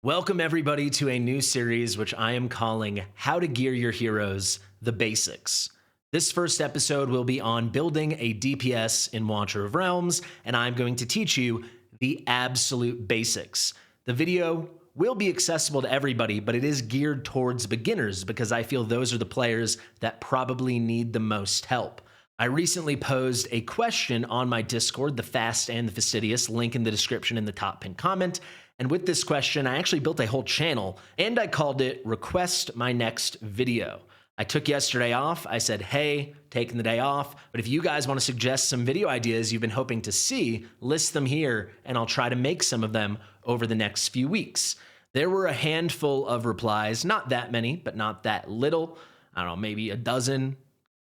Welcome, everybody, to a new series which I am calling How to Gear Your Heroes, the Basics. This first episode will be on building a DPS in Watcher of Realms, and I'm going to teach you the absolute basics. The video will be accessible to everybody, but it is geared towards beginners because I feel those are the players that probably need the most help. I recently posed a question on my Discord, the Fast and the Fastidious, link in the description in the top pinned comment. And with this question, I actually built a whole channel and I called it Request My Next Video. I took yesterday off. I said, hey, taking the day off. But if you guys want to suggest some video ideas you've been hoping to see, list them here and I'll try to make some of them over the next few weeks. There were a handful of replies, not that many, but not that little. I don't know, maybe a dozen,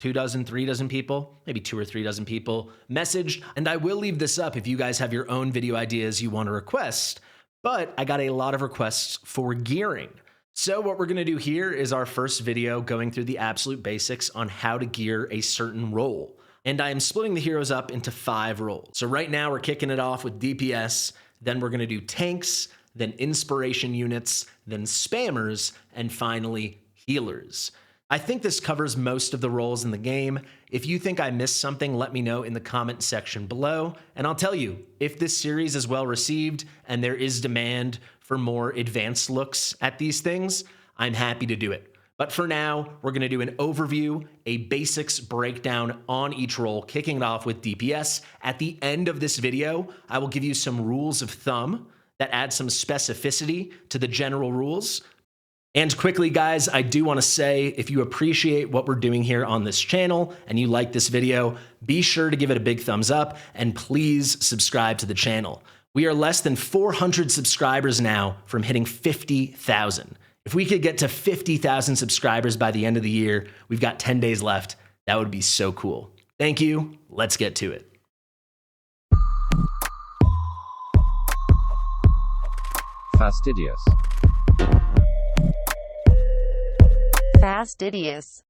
2 dozen, 3 dozen people, maybe 2 or 3 dozen people messaged. And I will leave this up if you guys have your own video ideas you want to request. But I got a lot of requests for gearing. So what we're gonna do here is our first video going through the absolute basics on how to gear a certain role. And I am splitting the heroes up into 5 roles. So right now we're kicking it off with DPS, then we're gonna do tanks, then inspiration units, then spammers, and finally healers. I think this covers most of the roles in the game. If you think I missed something, let me know in the comment section below. And I'll tell you, if this series is well received and there is demand for more advanced looks at these things, I'm happy to do it. But for now, we're gonna do an overview, a basics breakdown on each role, kicking it off with DPS. At the end of this video, I will give you some rules of thumb that add some specificity to the general rules. And quickly, guys, I do want to say, if you appreciate what we're doing here on this channel and you like this video, be sure to give it a big thumbs up and please subscribe to the channel. We are less than 400 subscribers now from hitting 50,000. If we could get to 50,000 subscribers by the end of the year, we've got 10 days left. That would be so cool. Thank you. Let's get to it. Fastidious. Fastidious.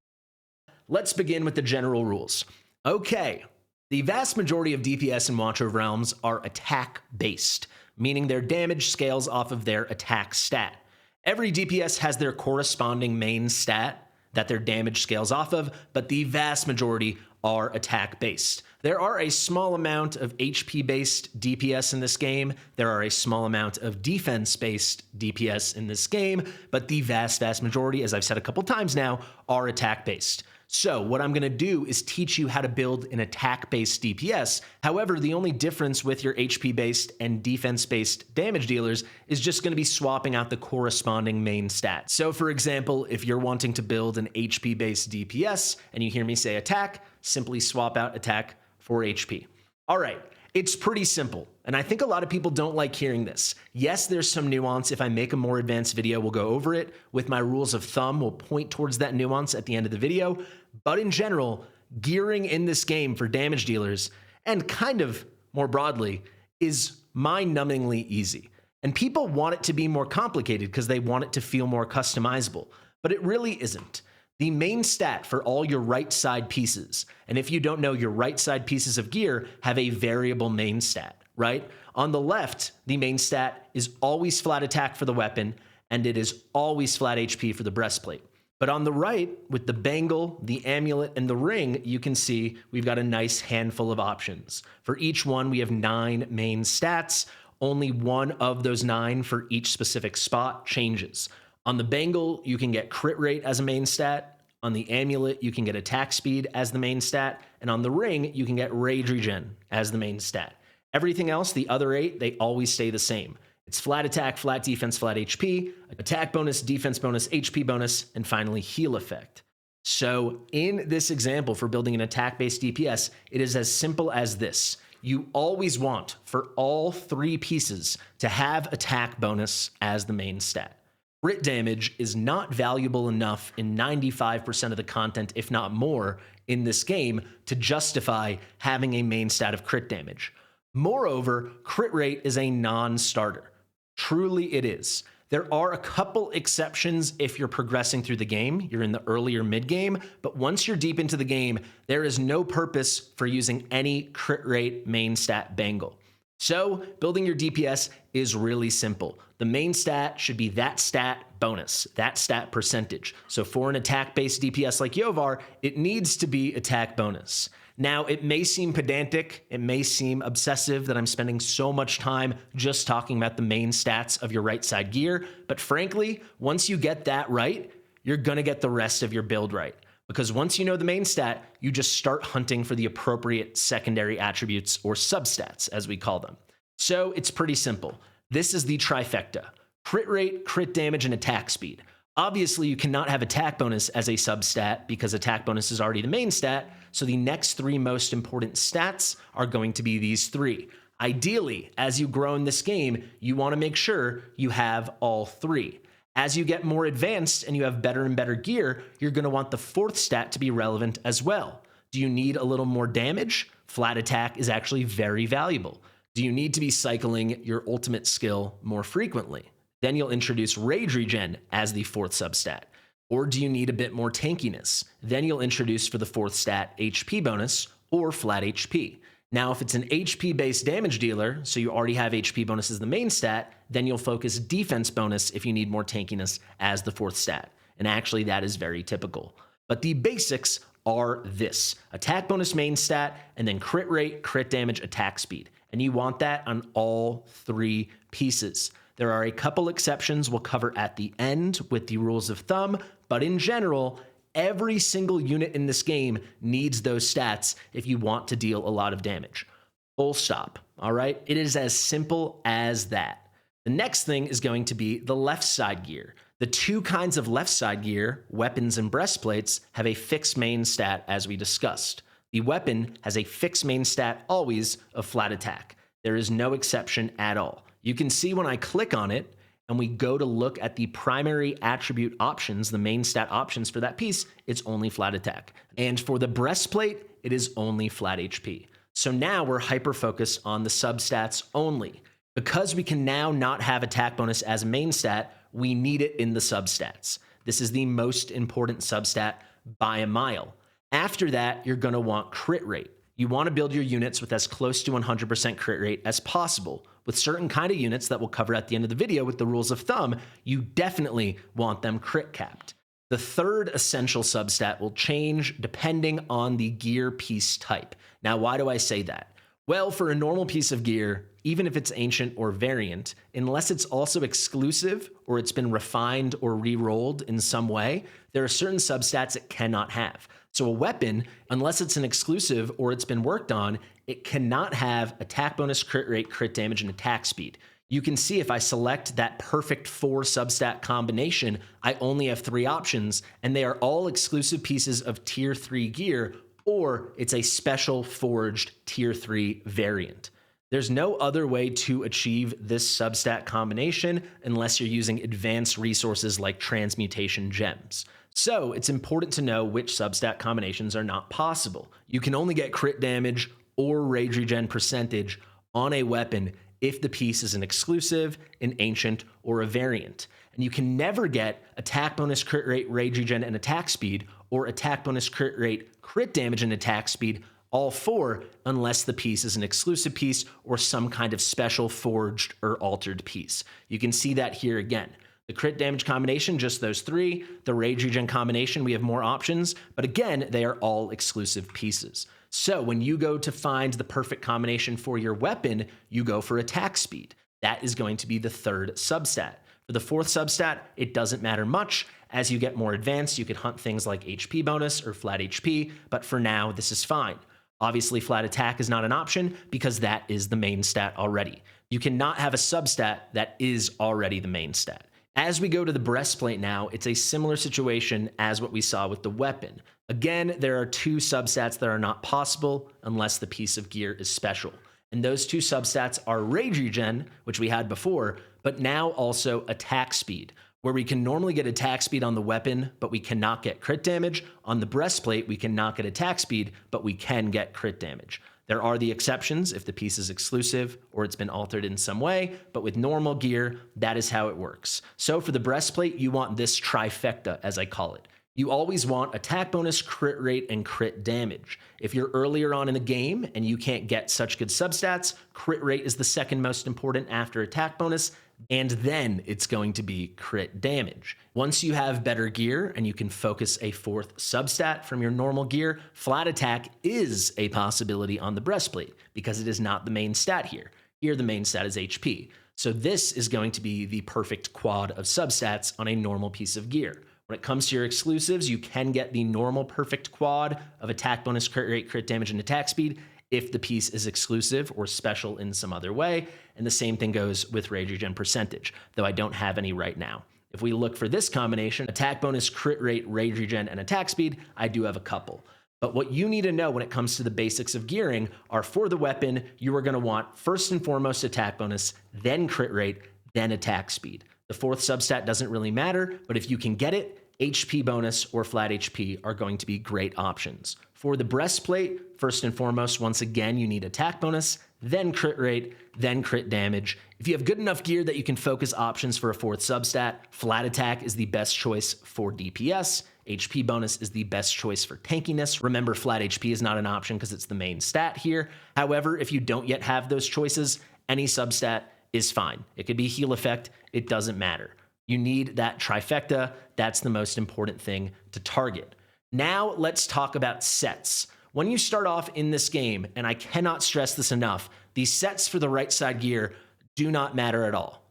Let's begin with the general rules. Okay, the vast majority of DPS in Watcher of Realms are attack-based, meaning their damage scales off of their attack stat. Every DPS has their corresponding main stat that their damage scales off of, but the vast majority are attack-based. There are a small amount of HP-based DPS in this game. There are a small amount of defense-based DPS in this game, but the vast majority, as I've said a couple times now, are attack-based. So what I'm gonna do is teach you how to build an attack-based DPS. However, the only difference with your HP-based and defense-based damage dealers is just gonna be swapping out the corresponding main stat. So for example, if you're wanting to build an HP-based DPS and you hear me say attack, simply swap out attack for HP. All right, it's pretty simple, and I think a lot of people don't like hearing this. Yes, there's some nuance. If I make a more advanced video, we'll go over it. With my rules of thumb, we'll point towards that nuance at the end of the video. But in general, gearing in this game for damage dealers, and kind of more broadly, is mind-numbingly easy. And people want it to be more complicated because they want it to feel more customizable, but it really isn't. The main stat for all your right side pieces, and if you don't know, your right side pieces of gear have a variable main stat, right? On the left, the main stat is always flat attack for the weapon, and it is always flat HP for the breastplate. But on the right, with the bangle, the amulet, and the ring, you can see we've got a nice handful of options. For each one, we have 9 main stats. Only one of those 9 for each specific spot changes. On the bangle, you can get crit rate as a main stat. On the amulet, you can get attack speed as the main stat. And on the ring, you can get rage regen as the main stat. Everything else, the other 8, they always stay the same. It's flat attack, flat defense, flat HP, attack bonus, defense bonus, HP bonus, and finally heal effect. So in this example for building an attack-based DPS, it is as simple as this. You always want for all 3 pieces to have attack bonus as the main stat. Crit damage is not valuable enough in 95% of the content, if not more, in this game to justify having a main stat of crit damage. Moreover, crit rate is a non-starter. Truly it is. There are a couple exceptions if you're progressing through the game, you're in the early or mid game, but once you're deep into the game, there is no purpose for using any crit rate main stat bangle. So building your DPS is really simple. The main stat should be that stat bonus, that stat percentage. So for an attack-based DPS like Yovar, it needs to be attack bonus. Now, it may seem pedantic, it may seem obsessive that I'm spending so much time just talking about the main stats of your right side gear, but frankly, once you get that right, you're gonna get the rest of your build right. Because once you know the main stat, you just start hunting for the appropriate secondary attributes or substats, as we call them. So it's pretty simple. This is the trifecta: crit rate, crit damage, and attack speed. Obviously, you cannot have attack bonus as a substat because attack bonus is already the main stat, so the next three most important stats are going to be these three. Ideally, as you grow in this game, you want to make sure you have all three. As you get more advanced and you have better and better gear, you're going to want the fourth stat to be relevant as well. Do you need a little more damage? Flat attack is actually very valuable. Do you need to be cycling your ultimate skill more frequently? Then you'll introduce rage regen as the fourth substat. Or do you need a bit more tankiness? Then you'll introduce for the fourth stat HP bonus or flat HP. Now, if it's an HP-based damage dealer, so you already have HP bonus as the main stat, then you'll focus defense bonus if you need more tankiness as the fourth stat. And actually, that is very typical. But the basics are this: attack bonus main stat, and then crit rate, crit damage, attack speed. And you want that on all three pieces. There are a couple exceptions we'll cover at the end with the rules of thumb, but in general, every single unit in this game needs those stats if you want to deal a lot of damage. Full stop, all right? It is as simple as that. The next thing is going to be the left side gear. The two kinds of left side gear, weapons and breastplates, have a fixed main stat as we discussed. The weapon has a fixed main stat always of flat attack. There is no exception at all. You can see when I click on it, and we go to look at the primary attribute options, the main stat options for that piece, it's only flat attack. And for the breastplate, it is only flat HP. So now we're hyper-focused on the substats only. Because we can now not have attack bonus as a main stat, we need it in the substats. This is the most important substat by a mile. After that, you're gonna want crit rate. You wanna build your units with as close to 100% crit rate as possible. With certain kind of units that we'll cover at the end of the video with the rules of thumb, you definitely want them crit capped. The third essential substat will change depending on the gear piece type. Now, why do I say that? Well, for a normal piece of gear, even if it's ancient or variant, unless it's also exclusive or it's been refined or re-rolled in some way, there are certain substats it cannot have. So a weapon, unless it's an exclusive or it's been worked on, it cannot have attack bonus, crit rate, crit damage, and attack speed. You can see if I select that perfect 4 substat combination, I only have 3 options, and they are all exclusive pieces of tier 3 gear, or it's a special forged tier 3 variant. There's no other way to achieve this substat combination unless you're using advanced resources like transmutation gems. So it's important to know which substat combinations are not possible. You can only get crit damage or rage regen percentage on a weapon if the piece is an exclusive, an ancient, or a variant. And you can never get attack bonus, crit rate, rage regen, and attack speed, or attack bonus, crit rate, crit damage, and attack speed, all 4, unless the piece is an exclusive piece or some kind of special forged or altered piece. You can see that here again. The crit damage combination, just those 3. The rage regen combination, we have more options, but again, they are all exclusive pieces. So when you go to find the perfect combination for your weapon, you go for attack speed. That is going to be the 3rd substat. For the 4th substat, it doesn't matter much. As you get more advanced, you could hunt things like HP bonus or flat HP, but for now, this is fine. Obviously, flat attack is not an option because that is the main stat already. You cannot have a substat that is already the main stat. As we go to the breastplate now, it's a similar situation as what we saw with the weapon. Again, there are 2 substats that are not possible unless the piece of gear is special. And those 2 substats are rage regen, which we had before, but now also attack speed, where we can normally get attack speed on the weapon, but we cannot get crit damage. On the breastplate, we cannot get attack speed, but we can get crit damage. There are the exceptions if the piece is exclusive or it's been altered in some way, but with normal gear, that is how it works. So for the breastplate, you want this trifecta, as I call it. You always want attack bonus, crit rate, and crit damage. If you're earlier on in the game and you can't get such good substats, crit rate is the second most important after attack bonus, and then it's going to be crit damage. Once you have better gear and you can focus a fourth substat from your normal gear, flat attack is a possibility on the breastplate because it is not the main stat here. Here, the main stat is HP. So this is going to be the perfect quad of substats on a normal piece of gear. When it comes to your exclusives, you can get the normal perfect quad of attack bonus, crit rate, crit damage, and attack speed if the piece is exclusive or special in some other way. And the same thing goes with rage regen percentage, though I don't have any right now. If we look for this combination, attack bonus, crit rate, rage regen, and attack speed, I do have a couple. But what you need to know when it comes to the basics of gearing are for the weapon, you are going to want first and foremost attack bonus, then crit rate, then attack speed. The fourth substat doesn't really matter, but if you can get it, HP bonus or flat HP are going to be great options. For the breastplate, first and foremost, once again, you need attack bonus, then crit rate, then crit damage. If you have good enough gear that you can focus options for a fourth substat, flat attack is the best choice for DPS. HP bonus is the best choice for tankiness. Remember, flat HP is not an option because it's the main stat here. However, if you don't yet have those choices, any substat is fine. It could be heal effect. It doesn't matter. You need that trifecta. That's the most important thing to target. Now let's talk about sets. When you start off in this game, and I cannot stress this enough, these sets for the right side gear do not matter at all.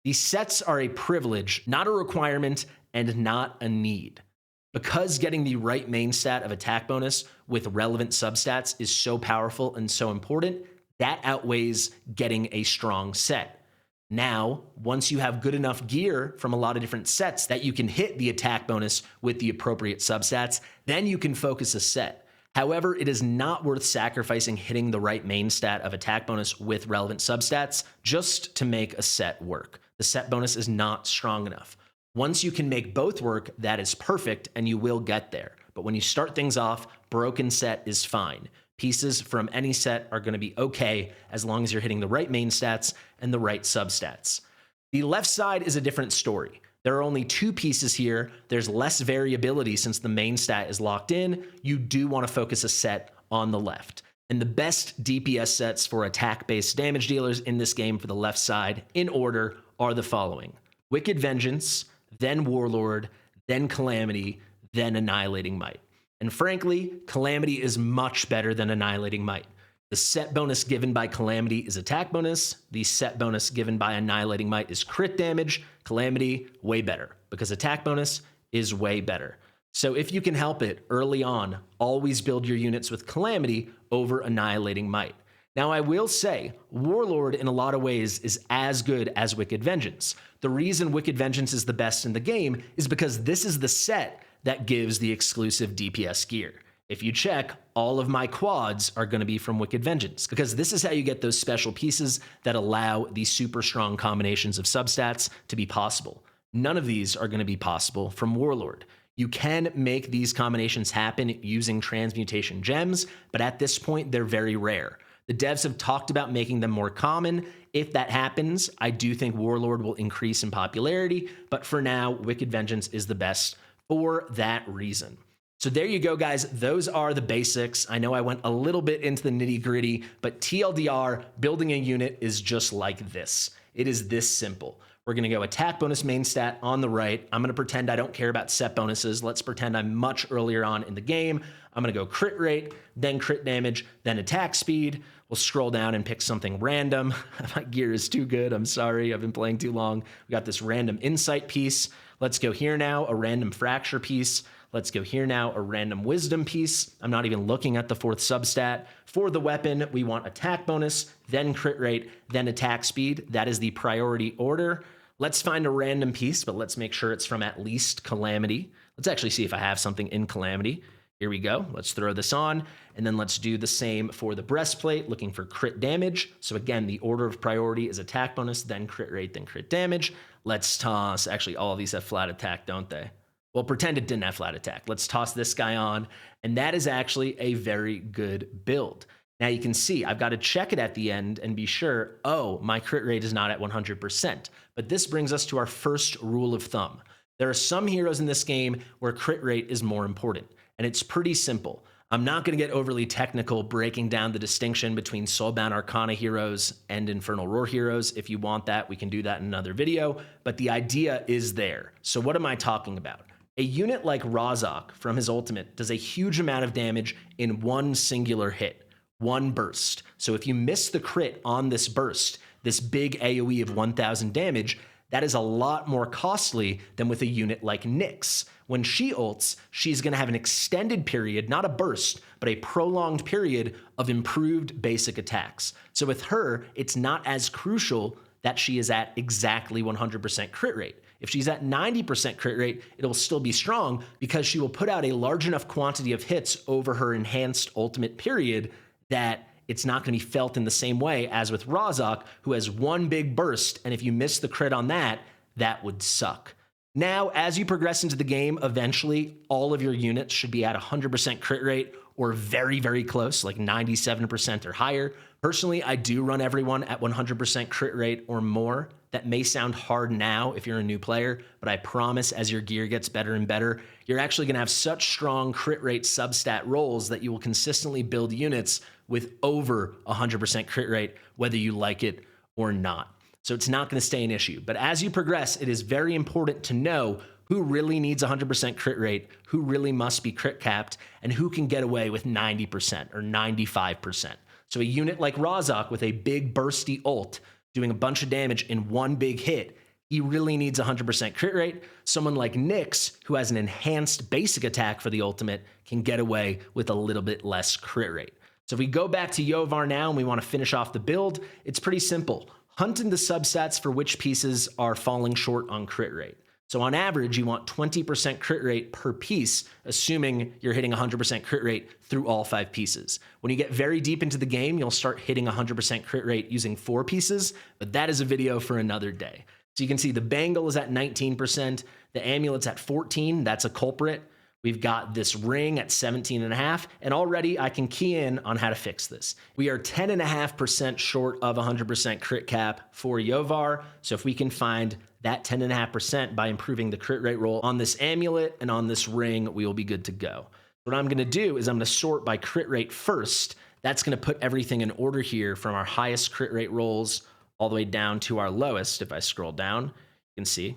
These sets are a privilege, not a requirement, and not a need. Because getting the right main stat of attack bonus with relevant substats is so powerful and so important, that outweighs getting a strong set. Now, once you have good enough gear from a lot of different sets that you can hit the attack bonus with the appropriate substats, then you can focus a set. However, it is not worth sacrificing hitting the right main stat of attack bonus with relevant substats just to make a set work. The set bonus is not strong enough. Once you can make both work, that is perfect and you will get there. But when you start things off, broken set is fine. Pieces from any set are going to be okay as long as you're hitting the right main stats and the right substats. The left side is a different story. There are only two pieces here. There's less variability since the main stat is locked in. You do want to focus a set on the left. And the best DPS sets for attack-based damage dealers in this game for the left side in order are the following: Wicked Vengeance, then Warlord, then Calamity, then Annihilating Might. And frankly, Calamity is much better than Annihilating Might. The set bonus given by Calamity is attack bonus. The set bonus given by Annihilating Might is crit damage. Calamity, way better, because attack bonus is way better. So if you can help it early on, always build your units with Calamity over Annihilating Might. Now, I will say, Warlord in a lot of ways is as good as Wicked Vengeance. The reason Wicked Vengeance is the best in the game is because this is the set that gives the exclusive DPS gear. If you check, all of my quads are going to be from Wicked Vengeance, because this is how you get those special pieces that allow these super strong combinations of substats to be possible. None of these are going to be possible from Warlord. You can make these combinations happen using transmutation gems, but at this point, they're very rare. The devs have talked about making them more common. If that happens, I do think Warlord will increase in popularity, but for now, Wicked Vengeance is the best for that reason. So there you go, guys. Those are the basics. I know I went a little bit into the nitty-gritty, but TLDR, building a unit is just like this. It is this simple. We're going to go attack bonus main stat on the right. I'm going to pretend I don't care about set bonuses. Let's pretend I'm much earlier on in the game. I'm going to go crit rate, then crit damage, then attack speed. We'll scroll down and pick something random. My gear is too good. I'm sorry. I've been playing too long. We got this random insight piece. Let's go here now, a random fracture piece. Let's go here now, a random wisdom piece. I'm not even looking at the fourth substat. For the weapon, we want attack bonus, then crit rate, then attack speed. That is the priority order. Let's find a random piece, but let's make sure it's from at least Calamity. Let's actually see if I have something in Calamity. Here we go. Let's throw this on, and then let's do the same for the breastplate, looking for crit damage. So again, the order of priority is attack bonus, then crit rate, then crit damage. Let's toss, actually all of these have flat attack, don't they? Well, pretend it didn't have flat attack. Let's toss this guy on, and that is actually a very good build. Now you can see I've got to check it at the end and be sure, oh, my crit rate is not at 100%. But this brings us to our first rule of thumb. There are some heroes in this game where crit rate is more important, and it's pretty simple. I'm not going to get overly technical breaking down the distinction between Soulbound Arcana heroes and Infernal Roar heroes. If you want that, we can do that in another video, but the idea is there. So what am I talking about? A unit like Razak from his ultimate does a huge amount of damage in one singular hit, one burst. So if you miss the crit on this burst, this big AoE of 1000 damage, that is a lot more costly than with a unit like Nyx. When she ults, she's going to have an extended period, not a burst, but a prolonged period of improved basic attacks. So with her, it's not as crucial that she is at exactly 100% crit rate. If she's at 90% crit rate, it'll still be strong because she will put out a large enough quantity of hits over her enhanced ultimate period that it's not going to be felt in the same way as with Razak, who has one big burst, and if you miss the crit on that, that would suck. Now, as you progress into the game, eventually, all of your units should be at 100% crit rate or very, very close, like 97% or higher. Personally, I do run everyone at 100% crit rate or more. That may sound hard now if you're a new player, but I promise as your gear gets better and better, you're actually going to have such strong crit rate substat rolls that you will consistently build units with over 100% crit rate, whether you like it or not. So it's not going to stay an issue. But as you progress, it is very important to know who really needs 100% crit rate, who really must be crit capped, and who can get away with 90% or 95%. So a unit like Razak with a big bursty ult doing a bunch of damage in one big hit, he really needs 100% crit rate. Someone like Nyx, who has an enhanced basic attack for the ultimate, can get away with a little bit less crit rate. So if we go back to Yovar now and we want to finish off the build, it's pretty simple. Hunt in the substats for which pieces are falling short on crit rate. So on average, you want 20% crit rate per piece, assuming you're hitting 100% crit rate through all 5 pieces. When you get very deep into the game, you'll start hitting 100% crit rate using 4 pieces, but that is a video for another day. So you can see the bangle is at 19%, the amulet's at 14, that's a culprit. We've got this ring at 17.5, and already I can key in on how to fix this. We are 10.5% short of 100% crit cap for Yovar, so if we can find that 10.5% by improving the crit rate roll on this amulet and on this ring, we will be good to go. What I'm gonna do is I'm gonna sort by crit rate first. That's gonna put everything in order here from our highest crit rate rolls all the way down to our lowest. If I scroll down, you can see,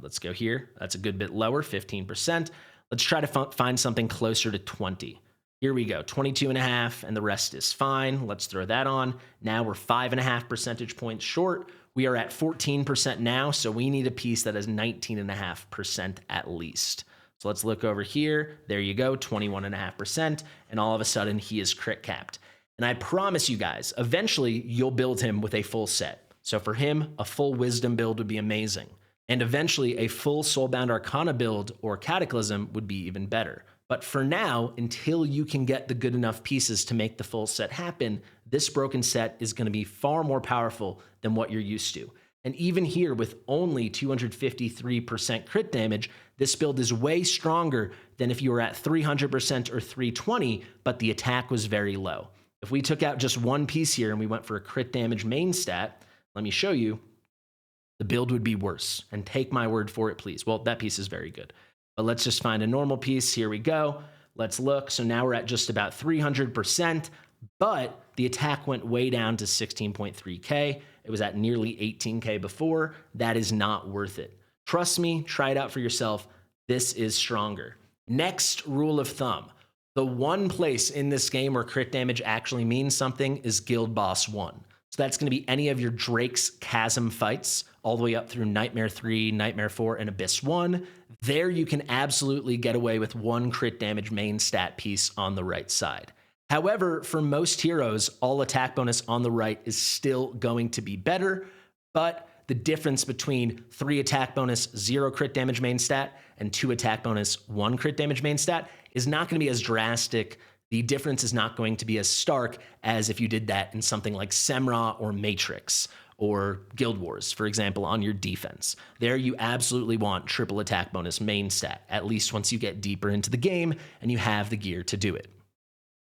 let's go here. That's a good bit lower, 15%. Let's try to find something closer to 20. Here we go, 22.5, and the rest is fine. Let's throw that on. Now we're 5.5 percentage points short. We are at 14% now, so we need a piece that is 19.5% at least. So let's look over here. There you go, 21.5%, and all of a sudden he is crit capped. And I promise you guys, eventually you'll build him with a full set. So for him, a full Wisdom build would be amazing. And eventually a full Soulbound Arcana build or Cataclysm would be even better. But for now, until you can get the good enough pieces to make the full set happen, this broken set is going to be far more powerful than what you're used to. And even here with only 253% crit damage, this build is way stronger than if you were at 300% or 320, but the attack was very low. If we took out just one piece here and we went for a crit damage main stat, let me show you, the build would be worse. And take my word for it, please. Well, that piece is very good. But let's just find a normal piece. Here we go. Let's look. So now we're at just about 300%, but the attack went way down to 16.3K. It was at nearly 18K before. That is not worth it. Trust me, try it out for yourself. This is stronger. Next rule of thumb. The one place in this game where crit damage actually means something is Guild Boss 1. So that's going to be any of your Drake's Chasm fights, all the way up through Nightmare 3, Nightmare 4, and Abyss 1. There you can absolutely get away with one crit damage main stat piece on the right side. However, for most heroes, all attack bonus on the right is still going to be better, but the difference between 3 attack bonus, 0 crit damage main stat, and 2 attack bonus, 1 crit damage main stat is not going to be as drastic. The difference is not going to be as stark as if you did that in something like Semra or Matrix or Guild Wars, for example, on your defense. There you absolutely want triple attack bonus main stat, at least once you get deeper into the game and you have the gear to do it.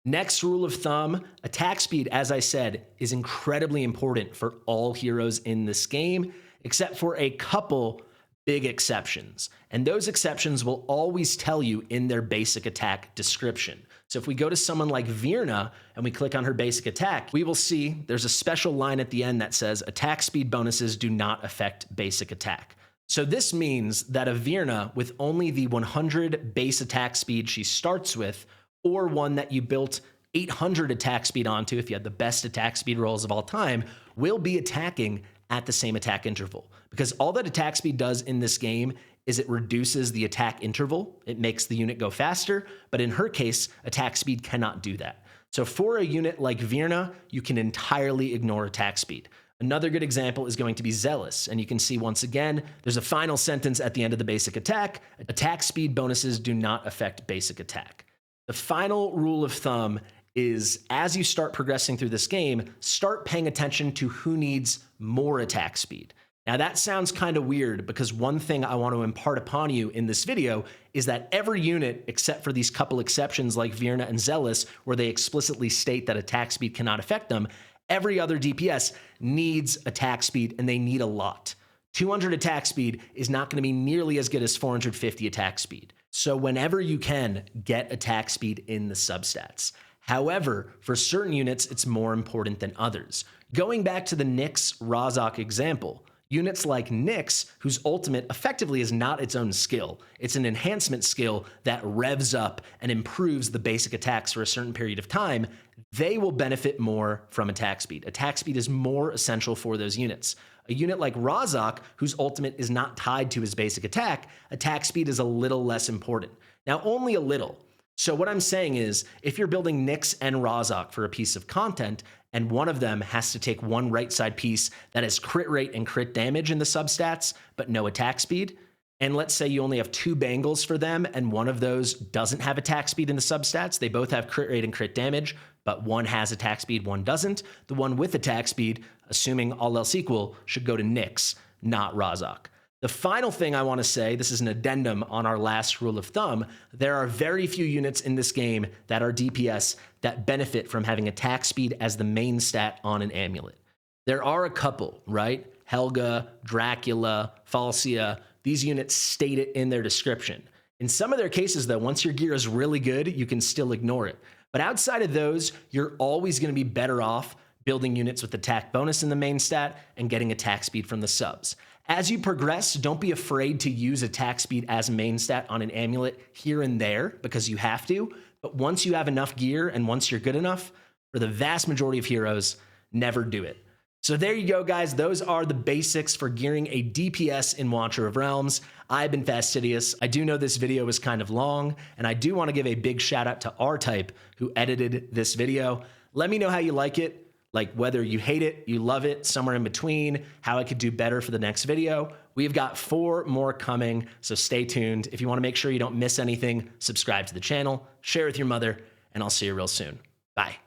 Next rule of thumb, attack speed, as I said, is incredibly important for all heroes in this game, except for a couple big exceptions. And those exceptions will always tell you in their basic attack description. So if we go to someone like Virna and we click on her basic attack, we will see there's a special line at the end that says attack speed bonuses do not affect basic attack. So this means that a Virna with only the 100 base attack speed she starts with, or one that you built 800 attack speed onto if you had the best attack speed rolls of all time, will be attacking at the same attack interval. Because all that attack speed does in this game is it reduces the attack interval. It makes the unit go faster, but in her case, attack speed cannot do that. So for a unit like Virna, you can entirely ignore attack speed. Another good example is going to be Zealous, and you can see once again, there's a final sentence at the end of the basic attack. Attack speed bonuses do not affect basic attack. The final rule of thumb is as you start progressing through this game, start paying attention to who needs more attack speed. Now that sounds kind of weird because one thing I want to impart upon you in this video is that every unit, except for these couple exceptions like Virna and Zealous, where they explicitly state that attack speed cannot affect them, every other DPS needs attack speed and they need a lot. 200 attack speed is not going to be nearly as good as 450 attack speed. So whenever you can, get attack speed in the substats. However, for certain units, it's more important than others. Going back to the Nyx Razak example, units like Nyx, whose ultimate effectively is not its own skill, it's an enhancement skill that revs up and improves the basic attacks for a certain period of time, they will benefit more from attack speed. Attack speed is more essential for those units. A unit like Razak, whose ultimate is not tied to his basic attack speed is a little less important. Now, only a little. So what I'm saying is, if you're building Nyx and Razak for a piece of content, and one of them has to take one right side piece that has crit rate and crit damage in the substats, but no attack speed, and let's say you only have 2 bangles for them, and one of those doesn't have attack speed in the substats, they both have crit rate and crit damage, but one has attack speed, one doesn't, the one with attack speed, assuming all else equal, should go to Nyx, not Razak. The final thing I want to say, this is an addendum on our last rule of thumb, there are very few units in this game that are DPS that benefit from having attack speed as the main stat on an amulet. There are a couple, right? Helga, Dracula, Falcia, these units state it in their description. In some of their cases though, once your gear is really good, you can still ignore it. But outside of those, you're always going to be better off building units with attack bonus in the main stat and getting attack speed from the subs. As you progress, don't be afraid to use attack speed as main stat on an amulet here and there because you have to. But once you have enough gear and once you're good enough, for the vast majority of heroes, never do it. So there you go, guys. Those are the basics for gearing a DPS in Watcher of Realms. I've been Fastidious. I do know this video was kind of long, and I do want to give a big shout out to R-Type who edited this video. Let me know how you like it. Like whether you hate it, you love it, somewhere in between, how I could do better for the next video. We've got 4 more coming, so stay tuned. If you want to make sure you don't miss anything, subscribe to the channel, share with your mother, and I'll see you real soon. Bye.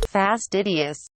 Fastidious.